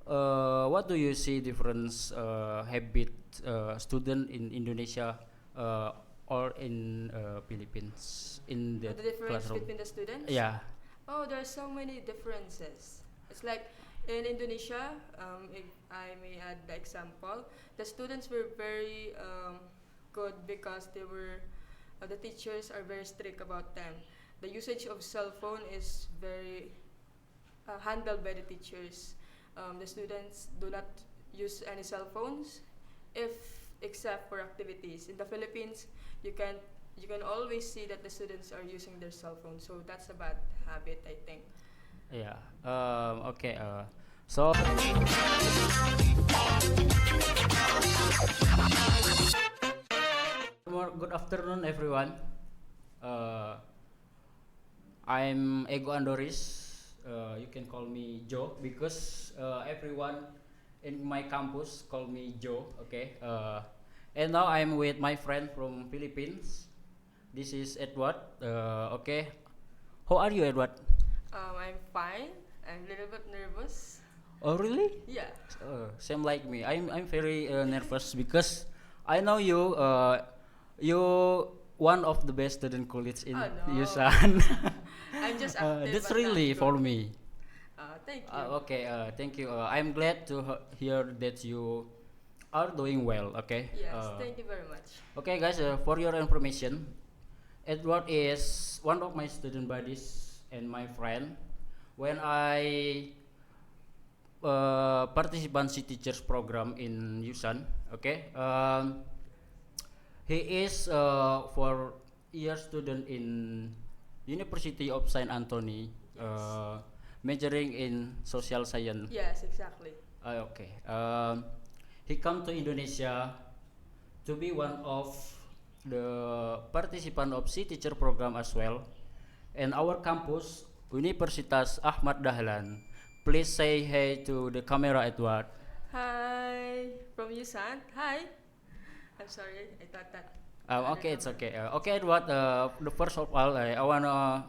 What do you see difference habit student in Indonesia or in Philippines in the The difference classroom? between the students? Yeah. Oh, there are so many differences. It's like in Indonesia, if I may add the example, the students were very good because the teachers are very strict about them. The usage of cell phone is very handled by the teachers. The students do not use any cell phones, if except for activities. In the Philippines, you can you can always see that the students are using their cell phone. So that's a bad habit, I think. Yeah. Okay. So good afternoon, everyone. Uh, I'm Ego Andoris. You can call me Joe because everyone in my campus call me Joe. Okay. And now I'm with my friend from Philippines. This is Edward. Okay. How are you, Edward? I'm fine. I'm a little bit nervous. Oh, really? Yeah. Same like me. I'm very nervous because I know you. You one of the best student college in Oh no. USANT. I'm just active. That's but not really for good. me. Thank you. Okay. Thank you. I'm glad to hear that you are doing well. Okay. Yes, thank you very much. Okay, guys. For your information, Edward is one of my student buddies and my friend. When I participancy teachers program in USAN, okay. He is for year student in University of Saint Anthony, majoring in social science. Yes, exactly. Okay. He come to Indonesia to be one of the participant of C teacher program as well. And our campus, Universitas Ahmad Dahlan. Please say hey to the camera, Edward. Hi, from USANT. Hi. I'm sorry, I thought that. Okay, it's okay. Okay, Edward. The first of all, I wanna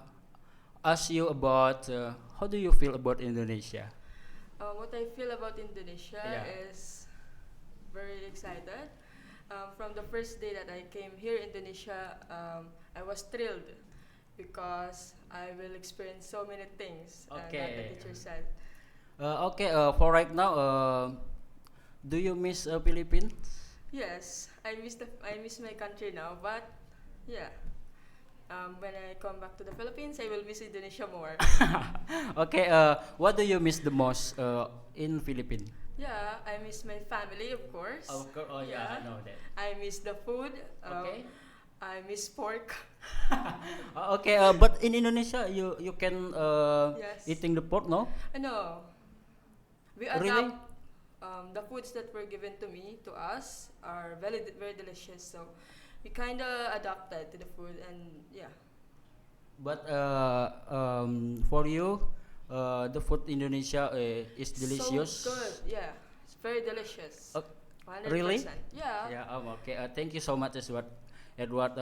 ask you about how do you feel about Indonesia? What I feel about Indonesia Yeah. is very excited. From the first day that I came here in Indonesia, I was thrilled because I will experience so many things that Okay. the teacher said. Okay. For right now, do you miss Philippines? Yes, I miss my country now, but yeah. When I come back to the Philippines, I will miss Indonesia more. Okay. What do you miss the most in Philippines? Yeah, I miss my family, of course. Of course. Oh yeah, I know that. I miss the food. Okay. I miss pork. Okay. But in Indonesia, you can Yes. eating the pork, no? No, we Really? adopt the foods that were given to us are very delicious. So we kind of adapted to the food, and yeah. But for you, the food Indonesia is delicious. So good, yeah. It's very delicious. 100%. Really? Yeah. Yeah. Okay. Thank you so much, Edward.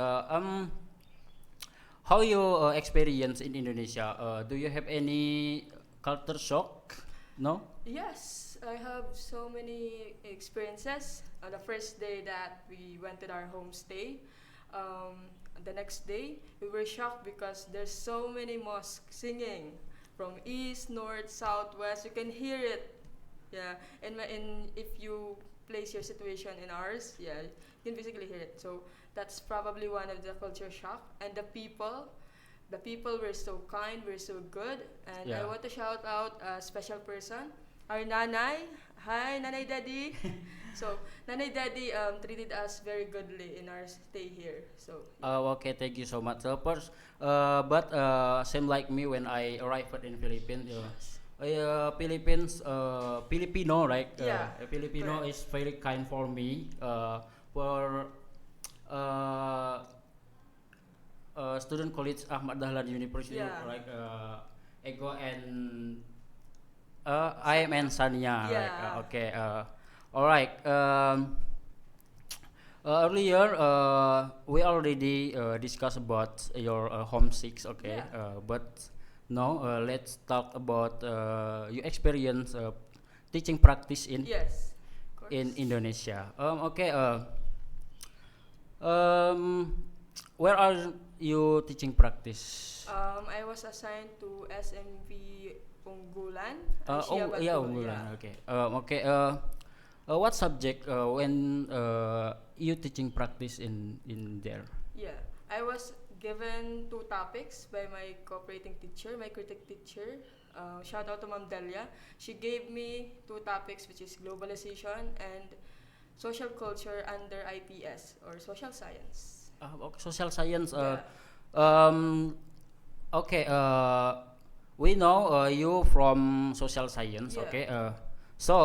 How you experience in Indonesia? Do you have any culture shock? No. Yes, I have so many experiences. The first day that we went to our homestay, the next day we were shocked because there's so many mosques singing from east, north, south, west. You can hear it. Yeah, and if you place your situation in ours, yeah, you can basically hear it. So that's probably one of the culture shock. And the people were so kind, were so good, and I Yeah. want to shout out a special person, our nanay. Hi, nanay daddy. So nanay daddy treated us very goodly in our stay here. So Okay, thank you so much. First, but same like me when I arrived in Philippines. Filipino, right? Yeah, Filipino correct. is very kind for me. For uh, student college Ahmad Dahlan University, Yeah. like Ego and I am and Sania. Like, Yeah. okay. All right. Earlier, we already discussed about your homesick. Okay. Yeah. But Now let's talk about your experience teaching practice Yes, of in course. Indonesia. Okay. Um, where are you teaching practice? I was assigned to SMV Unggulan, Oh, Asia yeah, Batul, Unggulan. yeah. Okay. Okay. What subject when you teaching practice in there? Yeah, I was given two topics by my cooperating teacher, my critic teacher. Shout out to Ma'am Delia. She gave me two topics, which is globalization and social culture under IPS or social science. Okay, social science. Yeah, Um, okay. We know you from social science. yeah. Okay. So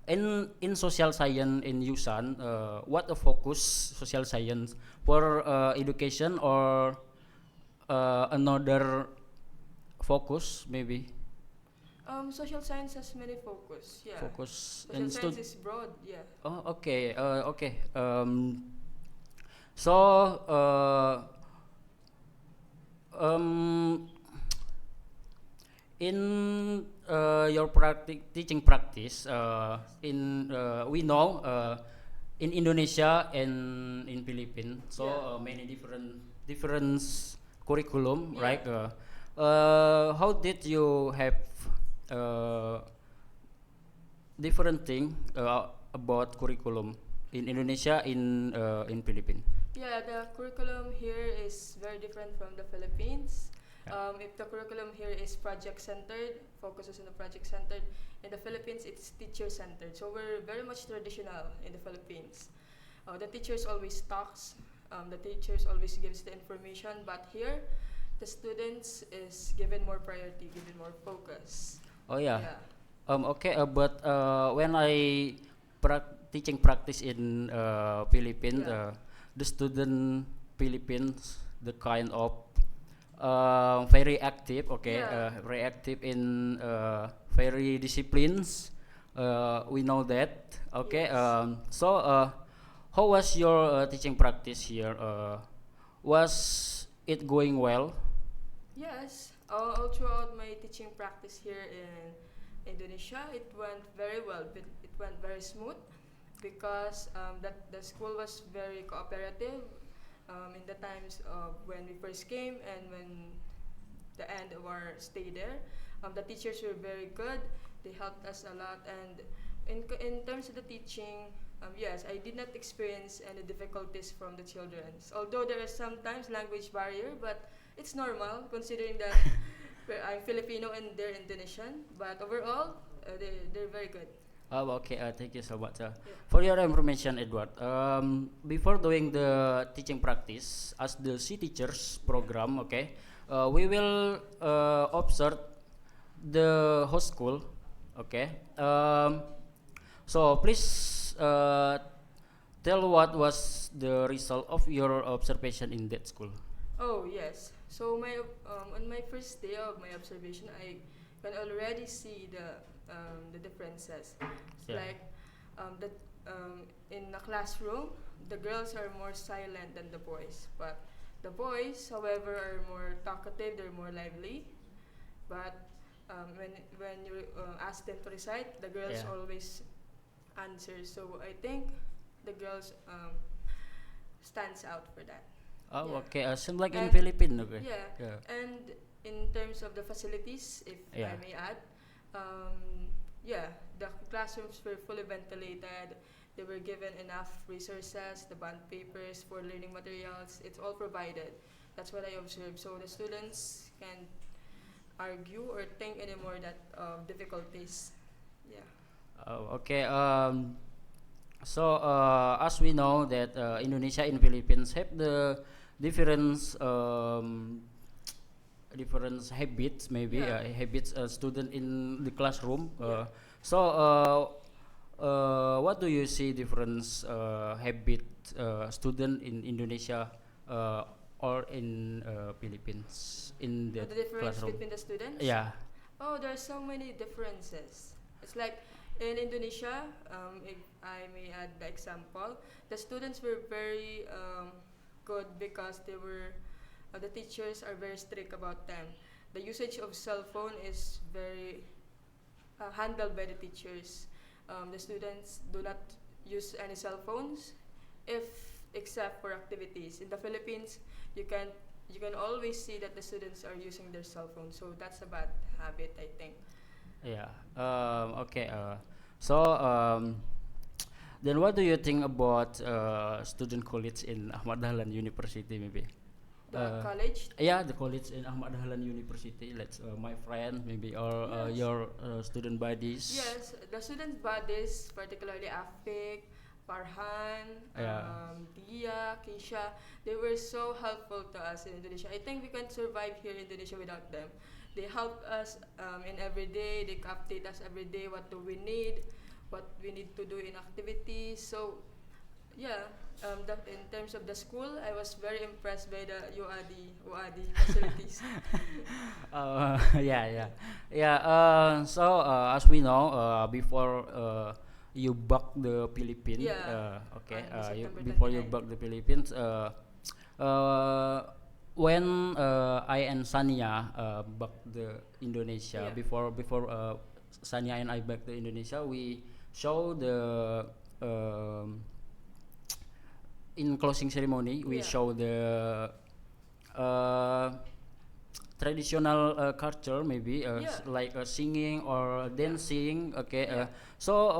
in social science in USANT, what a focus social science for education or another focus maybe Social science has many focus. Yeah, focus social and science is broad. Yeah. oh okay okay so um in your teaching practice in we know in Indonesia and in Philippines so Yeah. many different curriculum Yeah. right how did you have uh, different thing about curriculum in Indonesia in Philippines. Yeah, the curriculum here is very different from the Philippines. Yeah. If the curriculum here is project centered, focuses on the project centered, in the Philippines it's teacher centered. So we're very much traditional in the Philippines. The teachers always talks, the teachers always gives the information, but here the students is given more priority, given more focus. Oh yeah. Yeah. Okay, but when I teaching practice in Philippines, Yeah. the student Philippines, the kind of very active, okay, Yeah. very active in very disciplines. We know that, okay. Yes. So, how was your teaching practice here? Was it going well? Yes, all throughout my teaching practice here in Indonesia, it went very well. It went very smooth because that the school was very cooperative in the times of when we first came and when the end of our stay there. The teachers were very good. They helped us a lot, and in terms of the teaching, yes, I did not experience any difficulties from the children. Although there is sometimes language barrier, but it's normal considering that I'm Filipino and they're Indonesian. But overall, they're very good. Oh, okay. Thank you so much. Yeah. For your information, Edward, before doing the teaching practice as the C teachers program, okay, we will observe the host school, okay. So please tell what was the result of your observation in that school. Oh yes. So on my first day of my observation, I can already see the differences. It's Yeah. like that in a classroom, the girls are more silent than the boys, but the boys, however, are more talkative. They're more lively. But when you ask them to recite, the girls Yeah. always answer. So I think the girls stands out for that. Oh, Yeah. okay. Seems like in And Philippines, okay. yeah, Yeah. and in terms of the facilities, if Yeah. I may add, yeah, the classrooms were fully ventilated. They were given enough resources, the bond papers for learning materials. It's all provided. That's what I observed. So the students can argue or think anymore that difficulties. Yeah. Oh, okay. So as we know that Indonesia and Philippines have the different different habits, maybe Yeah. habits student in the classroom. Yeah. So what do you see difference habit student in Indonesia or in Philippines in the The difference classroom? between the students? Yeah. Oh, there are so many differences. It's like in Indonesia, if I may add the example, the students were very good because the teachers are very strict about them. the usage of cell phone is very handled by the teachers. The students do not use any cell phones, if except for activities. In the Philippines, you can always see that the students are using their cell phone. So that's a bad habit, I think. Yeah. Okay. So then, what do you think about student college in Ahmad Dahlan University? Maybe. The college. Yeah, the college in Ahmad Dahlan University. Let's my friend maybe or Yes. your student buddies. Yes, the student bodies, particularly Afik, Farhan, Yeah. Dia, Keisha, they were so helpful to us in Indonesia. I think we can't survive here in Indonesia without them. They help us in every day. They update us every day. What do we need? What we need to do in activities. So, yeah. In terms of the school, I was very impressed by the UAD facilities. Yeah, yeah, yeah. So as we know, before you back the Philippines, Yeah. okay, On September before you 29. back the Philippines, when I and Sania back the Indonesia, Yeah. before Sania and I back to Indonesia, we show the in closing ceremony we Yeah. show the traditional culture maybe Yeah. like singing or dancing. Okay. Yeah. So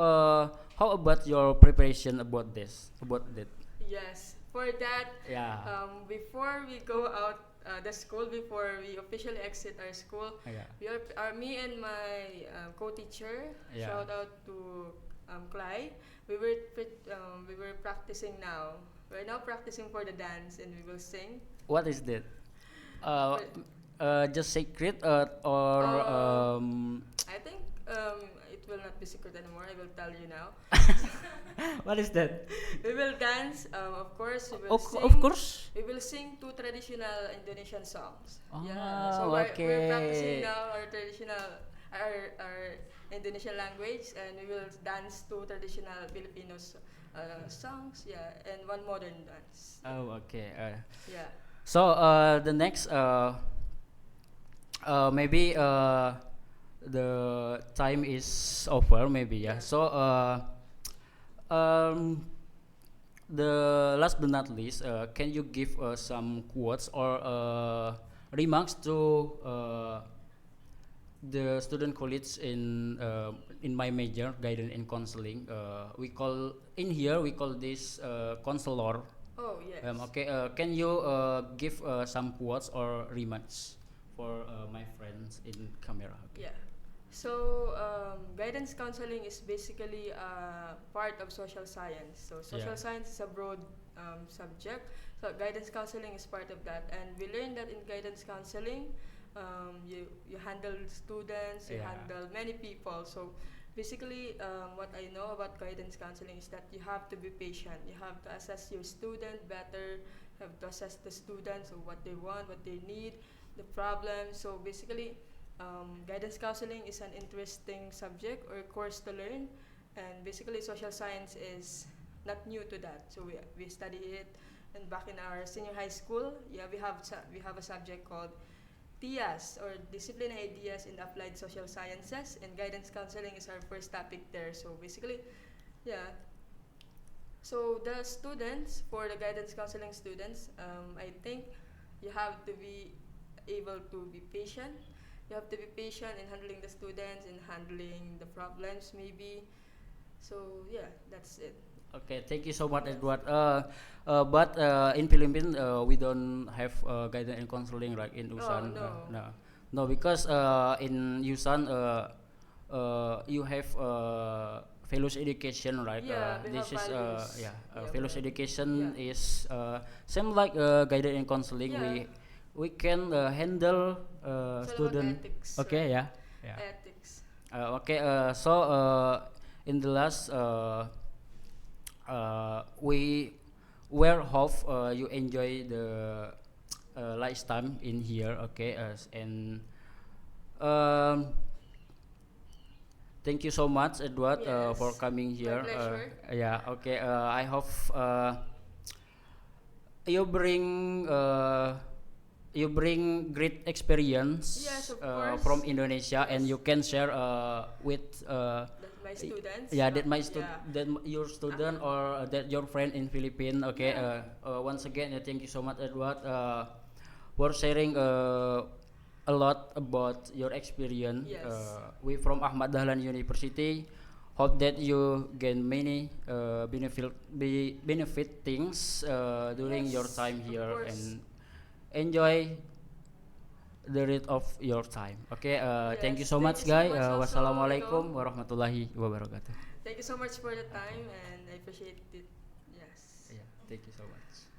how about your preparation about that? Yes, for that, Yeah. before we go out the school, before we officially exit our school, Yeah. me and my co-teacher, Yeah. shout out to Clay, we were practicing now. We're now practicing for the dance and we will sing. What is that? Uh, just secret or I think it will not be secret anymore. I will tell you now. what is that? We will dance, of course. We will sing. Of course. We will sing two traditional Indonesian songs. Yeah, Ah, so we're practicing okay. now our traditional, our Indonesian language, and we will dance two traditional Filipino songs. Yeah, and one modern dance. Oh, okay. Yeah. So the next maybe the time is over maybe yeah. Yeah. So um, the last but not least, can you give some quotes or remarks to the student college in my major guidance and counseling? We call this counselor. Oh yes. Okay, can you give some quotes or remarks for my friends in camera? Okay. Yeah. So guidance counseling is basically a part of social science. So social Yeah. science is a broad subject. So guidance counseling is part of that, and we learned that in guidance counseling, you handle students, you Yeah. handle many people. So basically, what I know about guidance counseling is that you have to be patient. You have to assess your student better. You have to assess the students of what they want, what they need, the problems. So basically, guidance counseling is an interesting subject or course to learn, and basically social science is not new to that. So we study it, and back in our senior high school, yeah, we have a subject called TIAS, or Discipline Ideas in Applied Social Sciences, and guidance counseling is our first topic there. So basically, yeah. So the students, for the guidance counseling students, I think you have to be able to be patient. You have to be patient in handling the students and handling the problems maybe. So yeah, that's it. Okay, thank you so much, Edward. But in Philippines, we don't have guidance and counseling like in USANT. No. No, because in USANT, you have fellows education, right? Yeah, we This have is values. yeah, Yeah, fellows education yeah. is same like guidance and counseling. Yeah. We can handle It's all about student. ethics, Okay, right? yeah. Ethics. Okay, so in the last, we hope you enjoy the lifetime in here. Okay, and thank you so much, Edward, for Yes. coming here. My pleasure. Yeah. Okay. I hope you bring you bring great experience Yes, of course. from Indonesia, and Yes. you can share with That my students. yeah, that your student or that your friend in Philippines. Okay. Yeah. Once again, thank you so much, Edward, for sharing a lot about your experience. Yes. We from Ahmad Dahlan University. Hope that you gain many benefit things during your Yes, time of here, course. and enjoy the rest of your time. Okay. Thank you Yes, so thank much, you so guys. much also, Wassalamualaikum Ito. warahmatullahi wabarakatuh. Thank you so much for the time, and I appreciate it. Yes. Yeah. Thank you so much.